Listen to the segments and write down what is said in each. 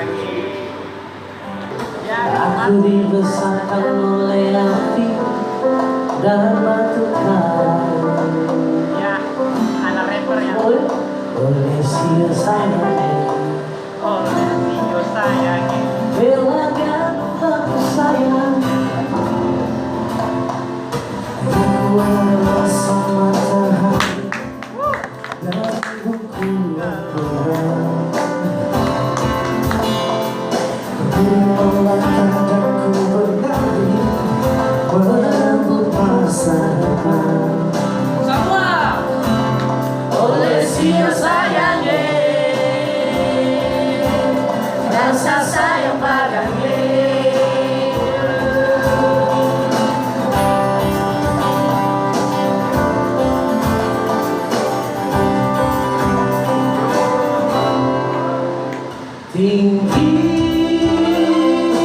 lagi. Ya, Aku dibesarkan oleh api dan batu kayu. ya, anak rapper ya. Oleh sia sayang, Oleh video sayang. belagan aku sayang. Aku adalah sang matahari dan buku Al-Quran. Ku melangkah dan ku berdiri merebut masa depan. Oleh sia sayangnya, rasa sayang padanya.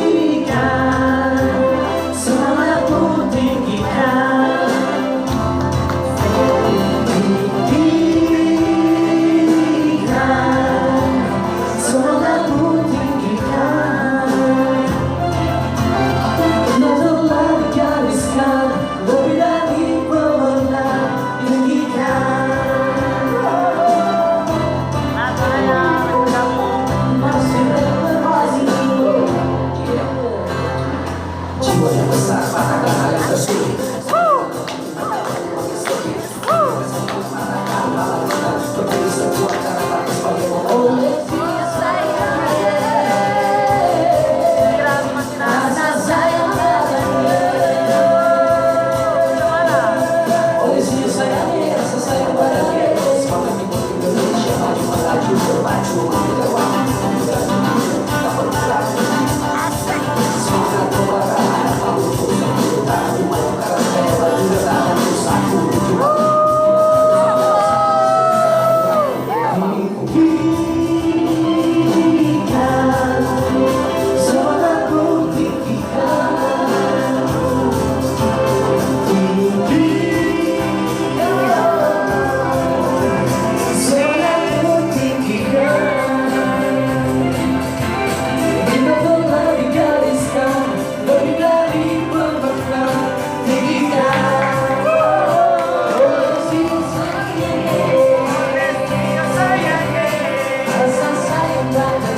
Tinggikan semangatmu, tinggikan. Tinggikan semangatmu, tinggikan. Telah digariskan lebih dari pernah. Tinggikan. Nah, saya bergabung. Masih berpasti jiwa yang besar katakan hal yang tersulit. Oleh sia sayangnya, rasa sayang padanya. Oleh sia sayangnya, rasa sayang padanya. Semangat timur Indonesia maju melaju bermaju berwarna. Tak perlu lagi semangat kebaran lalu untuk tak rumah karena saya bergerak satu tujuan. Tinggikan semangatmu, tinggikan. Tinggikan semangatmu, tinggikan. Kita telah digariskan lebih dari pernah. Tinggikan. Oleh sia sayangnya, rasa sayang padanya.